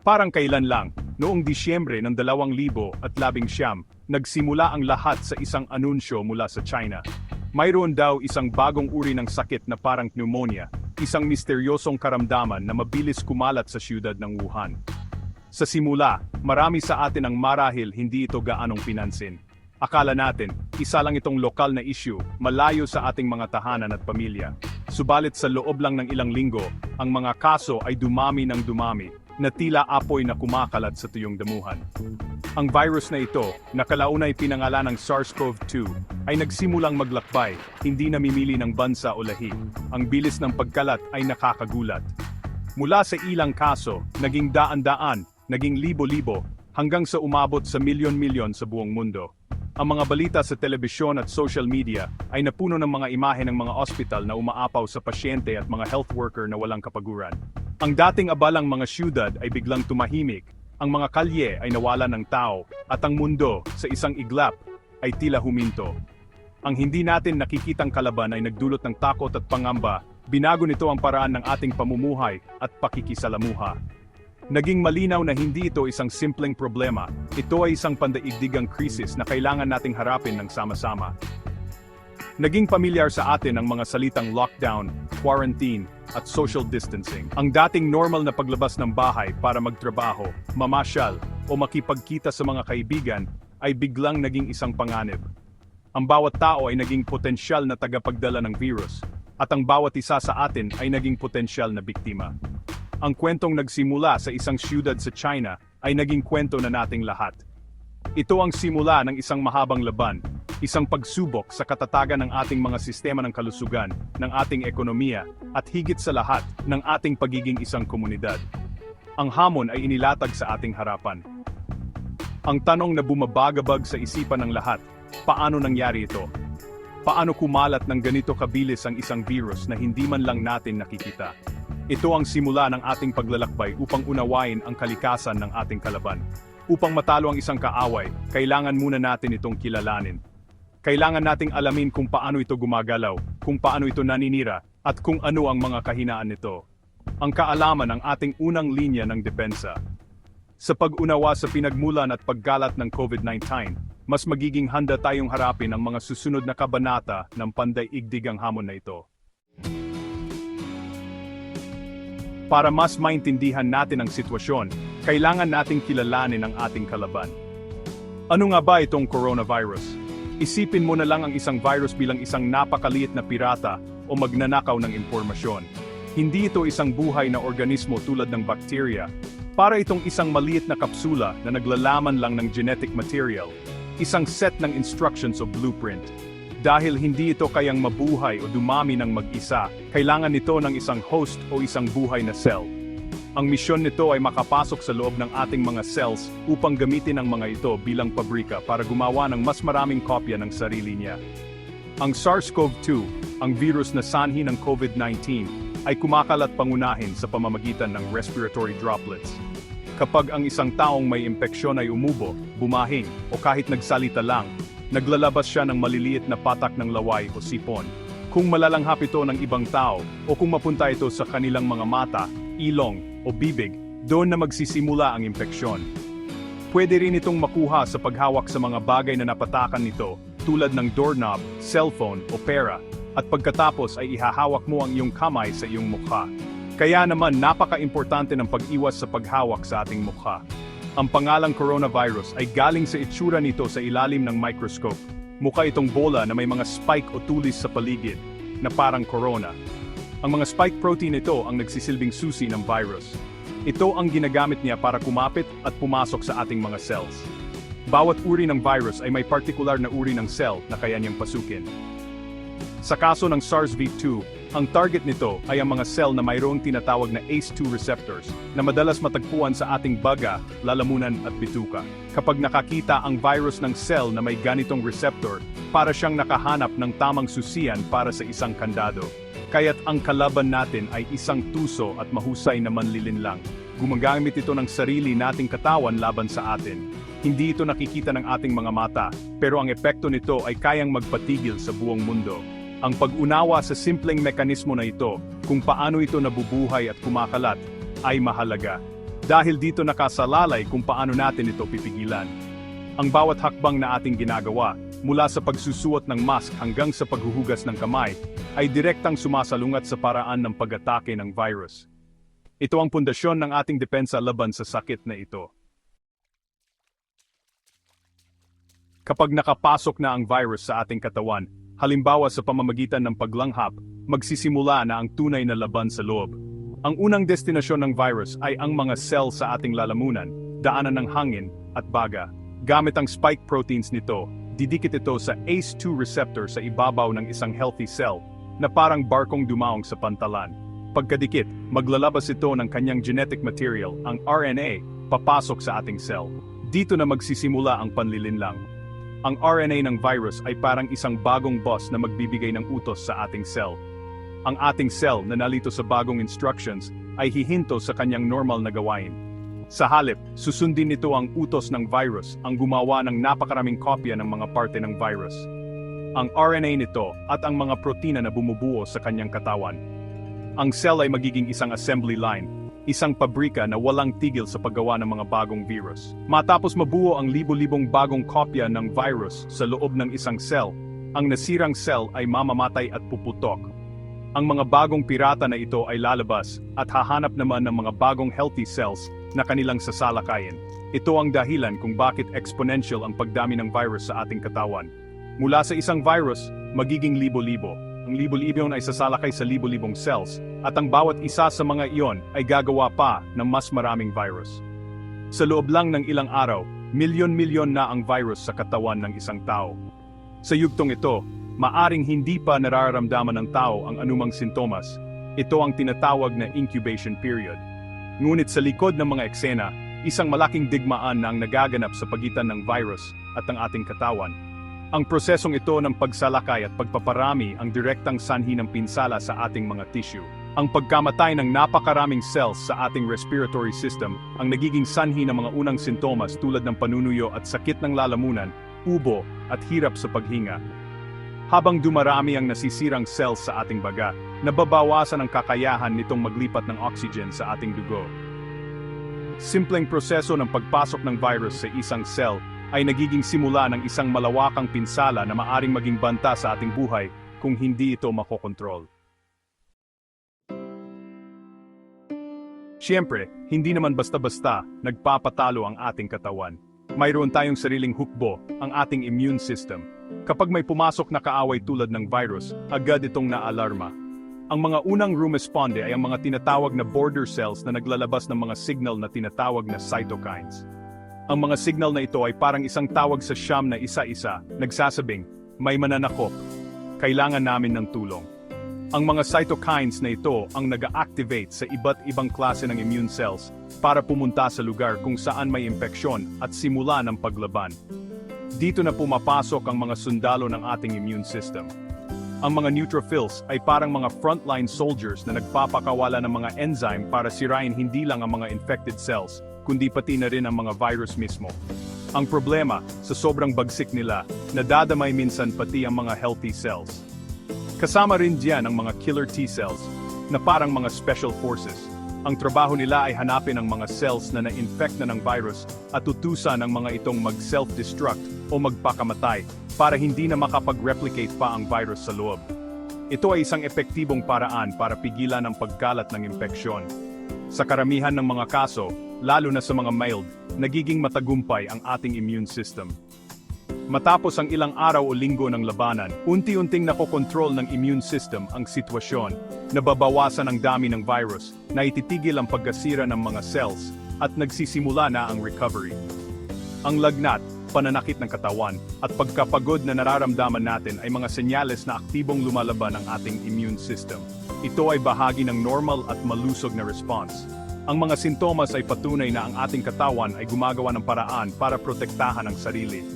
Parang kailan lang, noong Disyembre ng 2019, nagsimula ang lahat sa isang anunsyo mula sa China. Mayroon daw isang bagong uri ng sakit na parang pneumonia, isang misteryosong karamdaman na mabilis kumalat sa siyudad ng Wuhan. Sa simula, marami sa atin ang marahil hindi ito gaanong pinansin. Akala natin, isa lang itong lokal na issue, malayo sa ating mga tahanan at pamilya. Subalit sa loob lang ng ilang linggo, ang mga kaso ay dumami ng dumami, na tila apoy na kumakalat sa tuyong damuhan. Ang virus na ito, na kalaunay pinangalan ng SARS-CoV-2, ay nagsimulang maglakbay, hindi namimili ng bansa o lahi. Ang bilis ng pagkalat ay nakakagulat. Mula sa ilang kaso, naging daan-daan, naging libo-libo, hanggang sa umabot sa milyon-milyon sa buong mundo. Ang mga balita sa telebisyon at social media ay napuno ng mga imahe ng mga ospital na umaapaw sa pasyente at mga health worker na walang kapaguran. Ang dating abalang mga siyudad ay biglang tumahimik, ang mga kalye ay nawalan ng tao, at ang mundo, sa isang iglap, ay tila huminto. Ang hindi natin nakikitang kalaban ay nagdulot ng takot at pangamba, binago nito ang paraan ng ating pamumuhay at pakikisalamuha. Naging malinaw na hindi ito isang simpleng problema, ito ay isang pandaigdigang krisis na kailangan nating harapin ng sama-sama. Naging pamilyar sa atin ang mga salitang lockdown, quarantine, at social distancing. Ang dating normal na paglabas ng bahay para magtrabaho, mamasyal, o makipagkita sa mga kaibigan ay biglang naging isang panganib. Ang bawat tao ay naging potensyal na tagapagdala ng virus, at ang bawat isa sa atin ay naging potensyal na biktima. Ang kwentong nagsimula sa isang siyudad sa China ay naging kwento na nating lahat. Ito ang simula ng isang mahabang laban, isang pagsubok sa katatagan ng ating mga sistema ng kalusugan, ng ating ekonomiya, at higit sa lahat, ng ating pagiging isang komunidad. Ang hamon ay inilatag sa ating harapan. Ang tanong na bumabagabag sa isipan ng lahat, paano nangyari ito? Paano kumalat ng ganito kabilis ang isang virus na hindi man lang natin nakikita? Ito ang simula ng ating paglalakbay upang unawain ang kalikasan ng ating kalaban. Upang matalo ang isang kaaway, kailangan muna natin itong kilalanin. Kailangan nating alamin kung paano ito gumagalaw, kung paano ito naninira, at kung ano ang mga kahinaan nito. Ang kaalaman ang ating unang linya ng depensa. Sa pag-unawa sa pinagmulan at paggalat ng COVID-19, mas magiging handa tayong harapin ang mga susunod na kabanata ng pandaigdigang hamon na ito. Para mas maintindihan natin ang sitwasyon, kailangan nating kilalanin ang ating kalaban. Ano nga ba itong coronavirus? Isipin mo na lang ang isang virus bilang isang napakaliit na pirata o magnanakaw ng impormasyon. Hindi ito isang buhay na organismo tulad ng bakterya. Para itong isang maliit na kapsula na naglalaman lang ng genetic material, isang set ng instructions o blueprint. Dahil hindi ito kayang mabuhay o dumami ng mag-isa, kailangan nito ng isang host o isang buhay na cell. Ang misyon nito ay makapasok sa loob ng ating mga cells upang gamitin ang mga ito bilang pabrika para gumawa ng mas maraming kopya ng sarili niya. Ang SARS-CoV-2, ang virus na sanhi ng COVID-19, ay kumakalat pangunahin sa pamamagitan ng respiratory droplets. Kapag ang isang taong may impeksyon ay umubo, bumahing, o kahit nagsalita lang, naglalabas siya ng maliliit na patak ng laway o sipon. Kung malalanghap ito ng ibang tao, o kung mapunta ito sa kanilang mga mata, ilong, o bibig, doon na magsisimula ang impeksyon. Pwede rin itong makuha sa paghawak sa mga bagay na napatakan nito, tulad ng doorknob, cellphone, o pera, at pagkatapos ay ihahawak mo ang iyong kamay sa iyong mukha. Kaya naman napaka-importante ng pag-iwas sa paghawak sa ating mukha. Ang pangalang coronavirus ay galing sa itsura nito sa ilalim ng microscope. Mukha itong bola na may mga spike o tulis sa paligid, na parang corona. Ang mga spike protein ito ang nagsisilbing susi ng virus. Ito ang ginagamit niya para kumapit at pumasok sa ating mga cells. Bawat uri ng virus ay may partikular na uri ng cell na kaya niyang pasukin. Sa kaso ng SARS-CoV-2, ang target nito ay ang mga cell na mayroong tinatawag na ACE2 receptors na madalas matagpuan sa ating baga, lalamunan at bituka. Kapag nakakita ang virus ng cell na may ganitong receptor, para siyang nakahanap ng tamang susian para sa isang kandado. Kaya't ang kalaban natin ay isang tuso at mahusay na manlilinlang. Gumagamit ito ng sarili nating katawan laban sa atin. Hindi ito nakikita ng ating mga mata, pero ang epekto nito ay kayang magpatigil sa buong mundo. Ang pag-unawa sa simpleng mekanismo na ito, kung paano ito nabubuhay at kumakalat, ay mahalaga. Dahil dito nakasalalay kung paano natin ito pipigilan. Ang bawat hakbang na ating ginagawa, mula sa pagsusuot ng mask hanggang sa paghuhugas ng kamay, ay direktang sumasalungat sa paraan ng pag-atake ng virus. Ito ang pundasyon ng ating depensa laban sa sakit na ito. Kapag nakapasok na ang virus sa ating katawan, halimbawa sa pamamagitan ng paglanghap, magsisimula na ang tunay na laban sa loob. Ang unang destinasyon ng virus ay ang mga cell sa ating lalamunan, daanan ng hangin at baga. Gamit ang spike proteins nito, didikit ito sa ACE2 receptor sa ibabaw ng isang healthy cell, na parang barkong dumaong sa pantalan. Pagkadikit, maglalabas ito ng kanyang genetic material, ang RNA, papasok sa ating cell. Dito na magsisimula ang panlilinlang. Ang RNA ng virus ay parang isang bagong boss na magbibigay ng utos sa ating cell. Ang ating cell na nalito sa bagong instructions ay hihinto sa kanyang normal na gawain. Sa halip, susundin nito ang utos ng virus, ang gumawa ng napakaraming kopya ng mga parte ng virus. Ang RNA nito at ang mga protina na bumubuo sa kanyang katawan. Ang cell ay magiging isang assembly line, isang pabrika na walang tigil sa paggawa ng mga bagong virus. Matapos mabuo ang libo-libong bagong kopya ng virus sa loob ng isang cell, ang nasirang cell ay mamamatay at puputok. Ang mga bagong pirata na ito ay lalabas at hahanap naman ng mga bagong healthy cells na kanilang sasalakayin. Ito ang dahilan kung bakit exponential ang pagdami ng virus sa ating katawan. Mula sa isang virus, magiging libo-libo. Ang libo-libo ay sasalakay sa libo-libong cells, at ang bawat isa sa mga iyon ay gagawa pa ng mas maraming virus. Sa loob lang ng ilang araw, milyon-milyon na ang virus sa katawan ng isang tao. Sa yugtong ito, maaring hindi pa nararamdaman ng tao ang anumang sintomas. Ito ang tinatawag na incubation period. Ngunit sa likod ng mga eksena, isang malaking digmaan na ang nagaganap sa pagitan ng virus at ang ating katawan. Ang prosesong ito ng pagsalakay at pagpaparami ang direktang sanhi ng pinsala sa ating mga tissue. Ang pagkamatay ng napakaraming cells sa ating respiratory system ang nagiging sanhi ng mga unang sintomas tulad ng panunuyo at sakit ng lalamunan, ubo at hirap sa paghinga. Habang dumarami ang nasisirang cells sa ating baga, nababawasan ang kakayahan nitong maglipat ng oxygen sa ating dugo. Simpleng proseso ng pagpasok ng virus sa isang cell ay nagiging simula ng isang malawakang pinsala na maaring maging banta sa ating buhay kung hindi ito makokontrol. Siyempre, hindi naman basta-basta nagpapatalo ang ating katawan. Mayroon tayong sariling hukbo, ang ating immune system. Kapag may pumasok na kaaway tulad ng virus, agad itong naalarma. Ang mga unang rumesponde ay ang mga tinatawag na border cells na naglalabas ng mga signal na tinatawag na cytokines. Ang mga signal na ito ay parang isang tawag sa siyam na isa-isa, nagsasabing, may mananakop, kailangan namin ng tulong. Ang mga cytokines na ito ang nag-activate sa iba't ibang klase ng immune cells para pumunta sa lugar kung saan may impeksyon at simula ng paglaban. Dito na pumapasok ang mga sundalo ng ating immune system. Ang mga neutrophils ay parang mga frontline soldiers na nagpapakawala ng mga enzyme para sirain hindi lang ang mga infected cells, kundi pati na rin ang mga virus mismo. Ang problema, sa sobrang bagsik nila, nadadamay minsan pati ang mga healthy cells. Kasama rin diyan ang mga killer T cells, na parang mga special forces. Ang trabaho nila ay hanapin ang mga cells na na-infect na ng virus at utusan ang mga itong mag-self-destruct o magpakamatay para hindi na makapag-replicate pa ang virus sa loob. Ito ay isang epektibong paraan para pigilan ang pagkalat ng impeksyon. Sa karamihan ng mga kaso, lalo na sa mga mild, nagiging matagumpay ang ating immune system. Matapos ang ilang araw o linggo ng labanan, unti-unting nakokontrol ng immune system ang sitwasyon, nababawasan ang dami ng virus, naititigil ang pagkasira ng mga cells, at nagsisimula na ang recovery. Ang lagnat, pananakit ng katawan, at pagkapagod na nararamdaman natin ay mga senyales na aktibong lumalaban ang ating immune system. Ito ay bahagi ng normal at malusog na response. Ang mga sintomas ay patunay na ang ating katawan ay gumagawa ng paraan para protektahan ang sarili.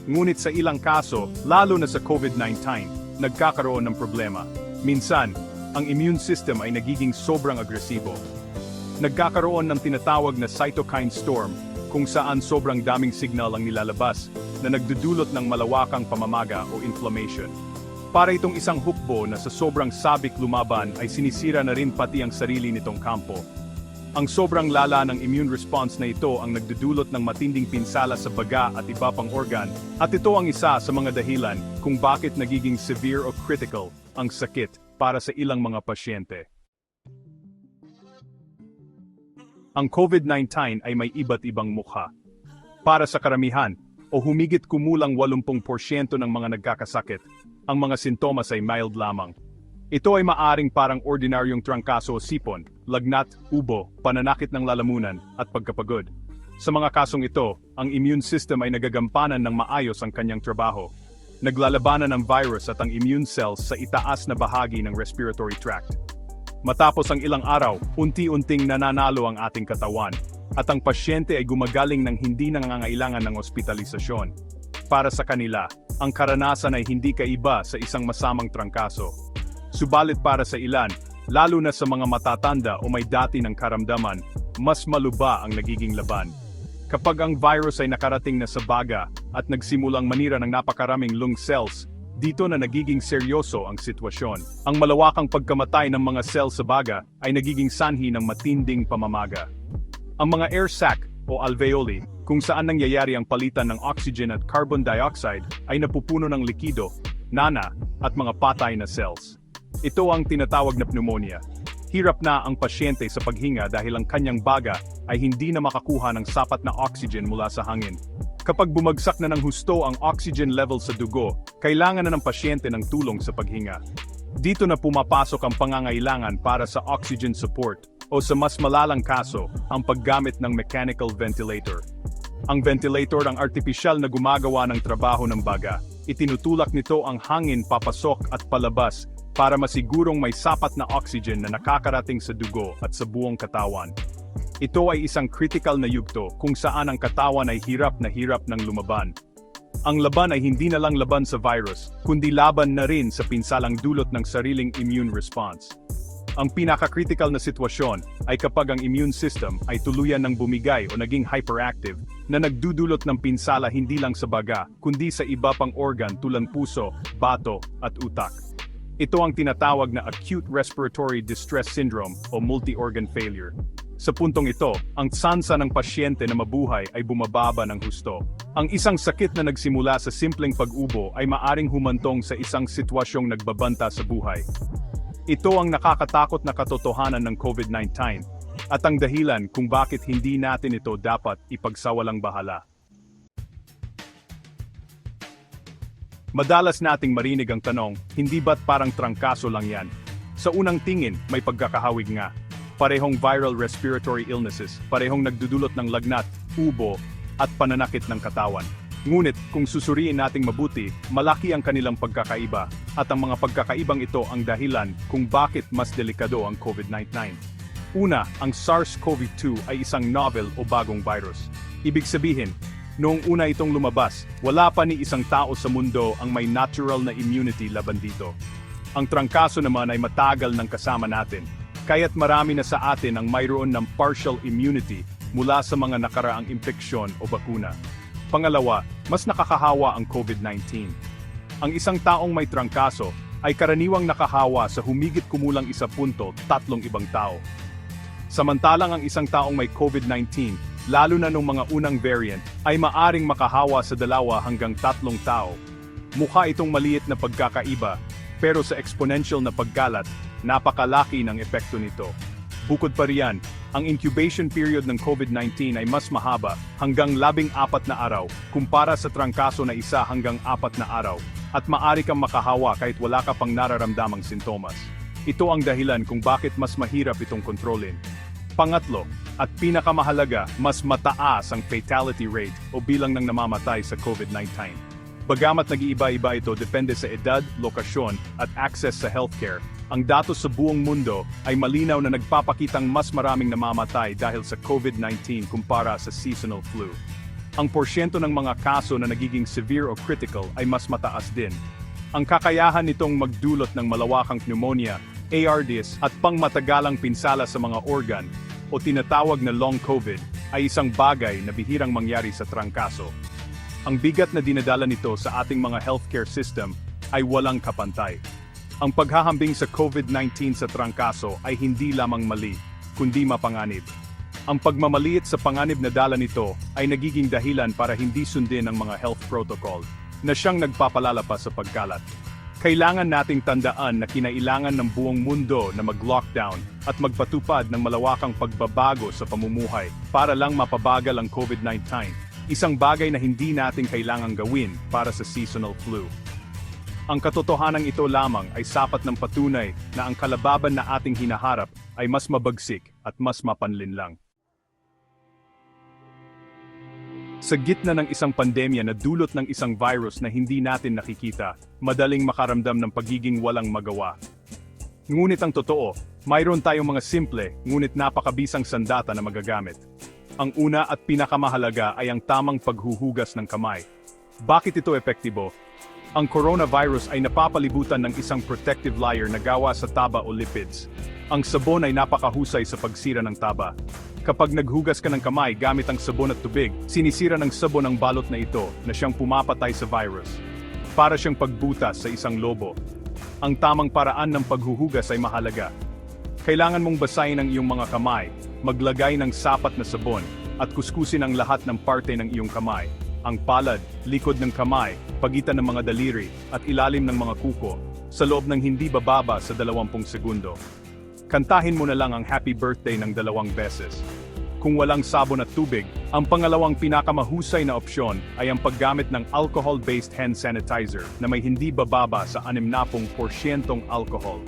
Ngunit sa ilang kaso, lalo na sa COVID-19, nagkakaroon ng problema. Minsan, ang immune system ay nagiging sobrang agresibo. Nagkakaroon ng tinatawag na cytokine storm, kung saan sobrang daming signal ang nilalabas na nagdudulot ng malawakang pamamaga o inflammation. Para itong isang hukbo na sa sobrang sabik lumaban ay sinisira na rin pati ang sarili nitong kampo. Ang sobrang lala ng immune response na ito ang nagdudulot ng matinding pinsala sa baga at iba pang organ, at ito ang isa sa mga dahilan kung bakit nagiging severe o critical ang sakit para sa ilang mga pasyente. Ang COVID-19 ay may iba't ibang mukha. Para sa karamihan, o humigit kumulang 80% ng mga nagkakasakit, ang mga sintomas ay mild lamang. Ito ay maaring parang ordinaryong trangkaso o sipon, lagnat, ubo, pananakit ng lalamunan, at pagkapagod. Sa mga kasong ito, ang immune system ay nagagampanan ng maayos ang kanyang trabaho. Naglalabanan ng virus at ang immune cells sa itaas na bahagi ng respiratory tract. Matapos ang ilang araw, unti-unting nananalo ang ating katawan, at ang pasyente ay gumagaling ng hindi nangangailangan ng ospitalisasyon. Para sa kanila, ang karanasan ay hindi kaiba sa isang masamang trangkaso. Subalit para sa ilan, lalo na sa mga matatanda o may dati ng karamdaman, mas maluba ang nagiging laban. Kapag ang virus ay nakarating na sa baga at nagsimulang manira ng napakaraming lung cells, dito na nagiging seryoso ang sitwasyon. Ang malawakang pagkamatay ng mga cells sa baga ay nagiging sanhi ng matinding pamamaga. Ang mga air sac o alveoli, kung saan nangyayari ang palitan ng oxygen at carbon dioxide, ay napupuno ng likido, nana, at mga patay na cells. Ito ang tinatawag na pneumonia. Hirap na ang pasyente sa paghinga dahil ang kanyang baga ay hindi na makakuha ng sapat na oxygen mula sa hangin. Kapag bumagsak na ng husto ang oxygen level sa dugo, kailangan na ng pasyente ng tulong sa paghinga. Dito na pumapasok ang pangangailangan para sa oxygen support o sa mas malalang kaso, ang paggamit ng mechanical ventilator. Ang ventilator ang artipisyal na gumagawa ng trabaho ng baga. Itinutulak nito ang hangin papasok at palabas para masigurong may sapat na oxygen na nakakarating sa dugo at sa buong katawan. Ito ay isang critical na yugto kung saan ang katawan ay hirap ng lumaban. Ang laban ay hindi na lang laban sa virus, kundi laban na rin sa pinsalang dulot ng sariling immune response. Ang pinaka-critical na sitwasyon ay kapag ang immune system ay tuluyan ng bumigay o naging hyperactive na nagdudulot ng pinsala hindi lang sa baga, kundi sa iba pang organ tulad puso, bato, at utak. Ito ang tinatawag na acute respiratory distress syndrome o multi-organ failure. Sa puntong ito, ang tsansa ng pasyente na mabuhay ay bumababa ng husto. Ang isang sakit na nagsimula sa simpleng pag-ubo ay maaring humantong sa isang sitwasyong nagbabanta sa buhay. Ito ang nakakatakot na katotohanan ng COVID-19 at ang dahilan kung bakit hindi natin ito dapat ipagsawalang bahala. Madalas nating marinig ang tanong, hindi ba't parang trangkaso lang yan? Sa unang tingin, may pagkakahawig nga. Parehong viral respiratory illnesses, parehong nagdudulot ng lagnat, ubo, at pananakit ng katawan. Ngunit, kung susuriin nating mabuti, malaki ang kanilang pagkakaiba, at ang mga pagkakaibang ito ang dahilan kung bakit mas delikado ang COVID-19. Una, ang SARS-CoV-2 ay isang novel o bagong virus. Ibig sabihin, noong una itong lumabas, wala pa ni isang tao sa mundo ang may natural na immunity laban dito. Ang trangkaso naman ay matagal nang kasama natin, kaya't marami na sa atin ang mayroon ng partial immunity mula sa mga nakaraang impeksyon o bakuna. Pangalawa, mas nakakahawa ang COVID-19. Ang isang taong may trangkaso ay karaniwang nakahawa sa humigit kumulang 1.3 ibang tao. Samantalang ang isang taong may COVID-19, lalo na nung mga unang variant, ay maaring makahawa sa 2 hanggang 3 tao. Mukha itong maliit na pagkakaiba, pero sa exponential na pagkalat, napakalaki ng epekto nito. Bukod pa riyan, ang incubation period ng COVID-19 ay mas mahaba, hanggang 14 na araw, kumpara sa trangkaso na 1 hanggang 4 na araw, at maaari kang makahawa kahit wala ka pang nararamdamang sintomas. Ito ang dahilan kung bakit mas mahirap itong kontrolin. Pangatlo, at pinakamahalaga, mas mataas ang fatality rate o bilang ng namamatay sa COVID-19. Bagamat nag-iiba-iba ito depende sa edad, lokasyon, at access sa healthcare, ang datos sa buong mundo ay malinaw na nagpapakitang mas maraming namamatay dahil sa COVID-19 kumpara sa seasonal flu. Ang porsyento ng mga kaso na nagiging severe o critical ay mas mataas din. Ang kakayahan nitong magdulot ng malawakang pneumonia, ARDS at pangmatagalang pinsala sa mga organ o tinatawag na long COVID ay isang bagay na bihirang mangyari sa trangkaso. Ang bigat na dinadala nito sa ating mga healthcare system ay walang kapantay. Ang paghahambing sa COVID-19 sa trangkaso ay hindi lamang mali, kundi mapanganib. Ang pagmamaliit sa panganib na dala nito ay nagiging dahilan para hindi sundin ang mga health protocol na siyang nagpapalala pa sa pagkalat. Kailangan nating tandaan na kinailangan ng buong mundo na mag-lockdown at magpatupad ng malawakang pagbabago sa pamumuhay para lang mapabagal ang COVID-19, isang bagay na hindi natin kailangang gawin para sa seasonal flu. Ang katotohanan ito lamang ay sapat ng patunay na ang kalababan na ating hinaharap ay mas mabagsik at mas mapanlinlang. Sa gitna ng isang pandemya na dulot ng isang virus na hindi natin nakikita, madaling makaramdam ng pagiging walang magawa. Ngunit ang totoo, mayroon tayong mga simple, ngunit napakabisang sandata na magagamit. Ang una at pinakamahalaga ay ang tamang paghuhugas ng kamay. Bakit ito epektibo? Ang coronavirus ay napapalibutan ng isang protective layer na gawa sa taba o lipids. Ang sabon ay napakahusay sa pagsira ng taba. Kapag naghugas ka ng kamay gamit ang sabon at tubig, sinisira ng sabon ang balot na ito na siyang pumapatay sa virus. Para siyang pagbutas sa isang lobo. Ang tamang paraan ng paghuhugas ay mahalaga. Kailangan mong basahin ang iyong mga kamay, maglagay ng sapat na sabon, at kuskusin ang lahat ng parte ng iyong kamay. Ang palad, likod ng kamay, pagitan ng mga daliri, at ilalim ng mga kuko, sa loob ng hindi bababa sa 20 segundo. Kantahin mo na lang ang happy birthday ng 2 beses. Kung walang sabon at tubig, ang pangalawang pinakamahusay na opsyon ay ang paggamit ng alcohol-based hand sanitizer na may hindi bababa sa 60% alcohol.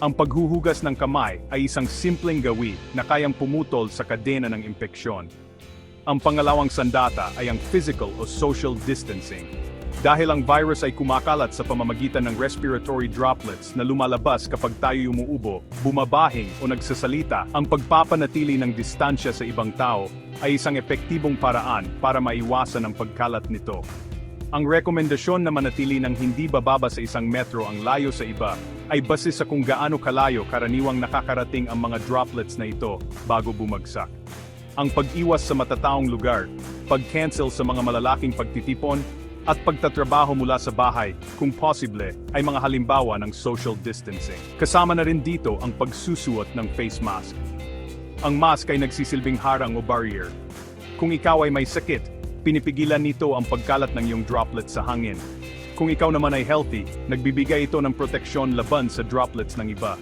Ang paghuhugas ng kamay ay isang simpleng gawi na kayang pumutol sa kadena ng impeksyon. Ang pangalawang sandata ay ang physical o social distancing. Dahil ang virus ay kumakalat sa pamamagitan ng respiratory droplets na lumalabas kapag tayo umuubo, bumabahing o nagsasalita, ang pagpapanatili ng distansya sa ibang tao ay isang epektibong paraan para maiwasan ang pagkalat nito. Ang rekomendasyon na manatili ng hindi bababa sa 1 metro ang layo sa iba ay base sa kung gaano kalayo karaniwang nakakarating ang mga droplets na ito bago bumagsak. Ang pag-iwas sa matataong lugar, pag-cancel sa mga malalaking pagtitipon, at pagtatrabaho mula sa bahay, kung posible, ay mga halimbawa ng social distancing. Kasama na rin dito ang pagsusuot ng face mask. Ang mask ay nagsisilbing harang o barrier. Kung ikaw ay may sakit, pinipigilan nito ang pagkalat ng iyong droplets sa hangin. Kung ikaw naman ay healthy, nagbibigay ito ng proteksyon laban sa droplets ng iba.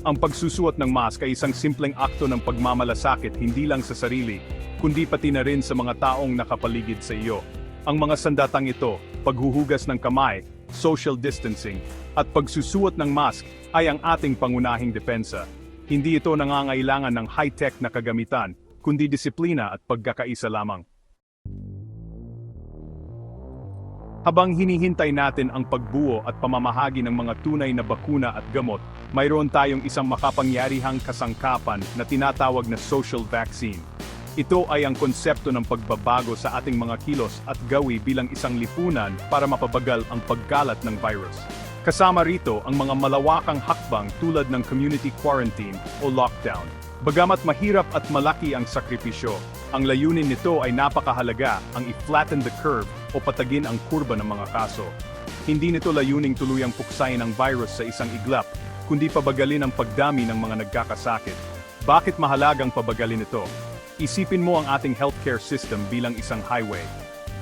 Ang pagsusuot ng mask ay isang simpleng akto ng pagmamalasakit hindi lang sa sarili, kundi pati na rin sa mga taong nakapaligid sa iyo. Ang mga sandatang ito, paghuhugas ng kamay, social distancing, at pagsusuot ng mask ay ang ating pangunahing depensa. Hindi ito nangangailangan ng high-tech na kagamitan, kundi disiplina at pagkakaisa lamang. Habang hinihintay natin ang pagbuo at pamamahagi ng mga tunay na bakuna at gamot, mayroon tayong isang makapangyarihang kasangkapan na tinatawag na social vaccine. Ito ay ang konsepto ng pagbabago sa ating mga kilos at gawi bilang isang lipunan para mapabagal ang pagkalat ng virus. Kasama rito ang mga malawakang hakbang tulad ng community quarantine o lockdown. Bagamat mahirap at malaki ang sakripisyo, ang layunin nito ay napakahalaga, ang i-flatten the curve o patagin ang kurba ng mga kaso. Hindi nito layuning tuluyang puksain ang virus sa isang iglap, kundi pabagalin ang pagdami ng mga nagkakasakit. Bakit mahalagang pabagalin ito? Isipin mo ang ating healthcare system bilang isang highway.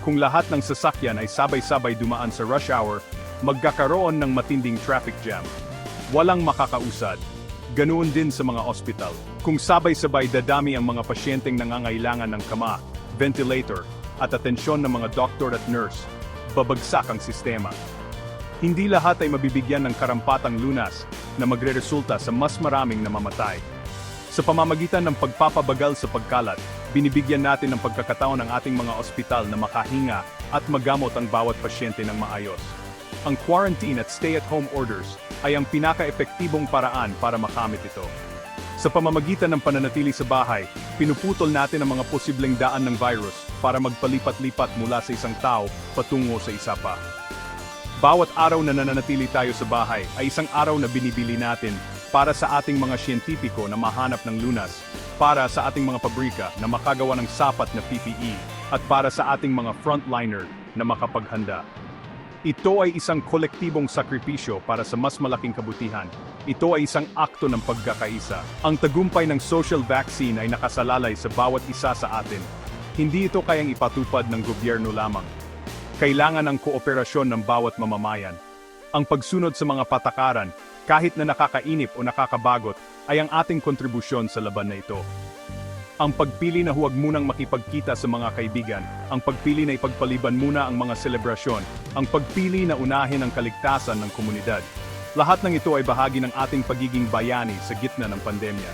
Kung lahat ng sasakyan ay sabay-sabay dumaan sa rush hour, magkakaroon ng matinding traffic jam. Walang makakausad. Ganoon din sa mga ospital. Kung sabay-sabay dadami ang mga pasyenteng nangangailangan ng kama, ventilator, at atensyon ng mga doktor at nurse, babagsak ang sistema. Hindi lahat ay mabibigyan ng karampatang lunas na magreresulta sa mas maraming namamatay. Sa pamamagitan ng pagpapabagal sa pagkalat, binibigyan natin ng pagkakataon ng ating mga ospital na makahinga at magamot ang bawat pasyente ng maayos. Ang quarantine at stay-at-home orders ay ang pinaka-epektibong paraan para makamit ito. Sa pamamagitan ng pananatili sa bahay, pinuputol natin ang mga posibleng daan ng virus para magpalipat-lipat mula sa isang tao patungo sa isa pa. Bawat araw na nananatili tayo sa bahay ay isang araw na binibili natin para sa ating mga siyentipiko na mahanap ng lunas, para sa ating mga pabrika na makagawa ng sapat na PPE, at para sa ating mga frontliner na makapaghanda. Ito ay isang kolektibong sakripisyo para sa mas malaking kabutihan. Ito ay isang akto ng pagkakaisa. Ang tagumpay ng social vaccine ay nakasalalay sa bawat isa sa atin. Hindi ito kayang ipatupad ng gobyerno lamang. Kailangan ang kooperasyon ng bawat mamamayan. Ang pagsunod sa mga patakaran, kahit na nakakainip o nakakabagot, ay ang ating kontribusyon sa laban na ito. Ang pagpili na huwag munang makipagkita sa mga kaibigan, ang pagpili na ipagpaliban muna ang mga selebrasyon, ang pagpili na unahin ang kaligtasan ng komunidad. Lahat ng ito ay bahagi ng ating pagiging bayani sa gitna ng pandemya.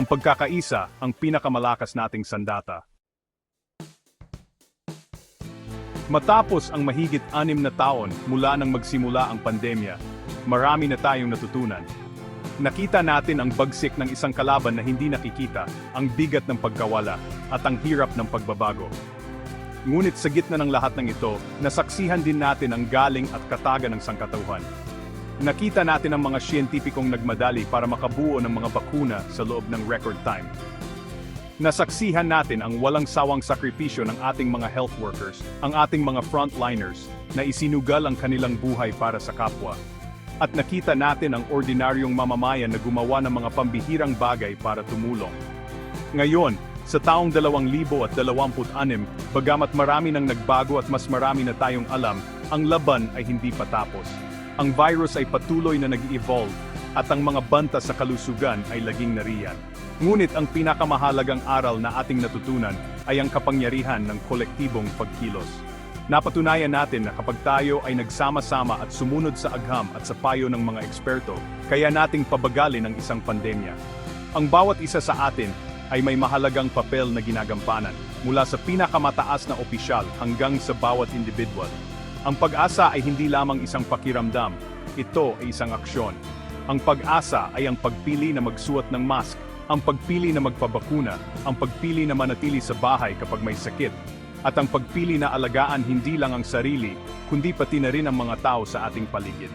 Ang pagkakaisa, ang pinakamalakas nating sandata. Matapos ang mahigit 6 na taon mula nang magsimula ang pandemya, marami na tayong natutunan. Nakita natin ang bagsik ng isang kalaban na hindi nakikita, ang bigat ng pagkawala, at ang hirap ng pagbabago. Ngunit sa gitna ng lahat ng ito, nasaksihan din natin ang galing at kataga ng sangkatauhan. Nakita natin ang mga siyentipikong nagmadali para makabuo ng mga bakuna sa loob ng record time. Nasaksihan natin ang walang sawang sakripisyo ng ating mga health workers, ang ating mga frontliners, na isinugal ang kanilang buhay para sa kapwa. At nakita natin ang ordinaryong mamamayan na gumawa ng mga pambihirang bagay para tumulong. Ngayon, sa taong 2026, bagamat marami nang nagbago at mas marami na tayong alam, ang laban ay hindi pa tapos. Ang virus ay patuloy na nag-evolve, at ang mga banta sa kalusugan ay laging nariyan. Ngunit ang pinakamahalagang aral na ating natutunan ay ang kapangyarihan ng kolektibong pagkilos. Napatunayan natin na kapag tayo ay nagsama-sama at sumunod sa agham at sa payo ng mga eksperto, kaya nating pabagalin ang isang pandemya. Ang bawat isa sa atin ay may mahalagang papel na ginagampanan, mula sa pinakamataas na opisyal hanggang sa bawat individual. Ang pag-asa ay hindi lamang isang pakiramdam, ito ay isang aksyon. Ang pag-asa ay ang pagpili na magsuot ng mask, ang pagpili na magpabakuna, ang pagpili na manatili sa bahay kapag may sakit, at ang pagpili na alagaan hindi lang ang sarili, kundi pati na rin ang mga tao sa ating paligid.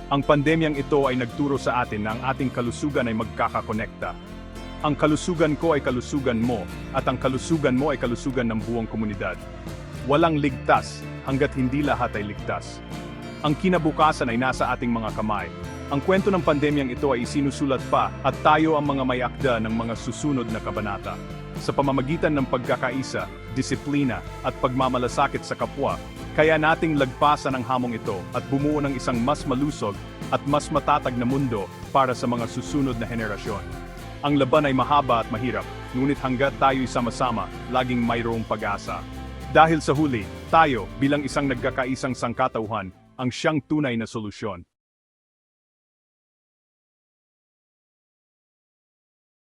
Ang pandemyang ito ay nagturo sa atin na ang ating kalusugan ay magkakakonekta. Ang kalusugan ko ay kalusugan mo, at ang kalusugan mo ay kalusugan ng buong komunidad. Walang ligtas, hanggat hindi lahat ay ligtas. Ang kinabukasan ay nasa ating mga kamay. Ang kwento ng pandemyang ito ay isinusulat pa, at tayo ang mga may akda ng mga susunod na kabanata. Sa pamamagitan ng pagkakaisa, disiplina, at pagmamalasakit sa kapwa, kaya nating lagpasan ang hamong ito at bumuo ng isang mas malusog at mas matatag na mundo para sa mga susunod na henerasyon. Ang laban ay mahaba at mahirap, ngunit hanggat tayo'y sama-sama, laging mayroong pag-asa. Dahil sa huli, tayo, bilang isang nagkakaisang sangkatauhan, ang siyang tunay na solusyon.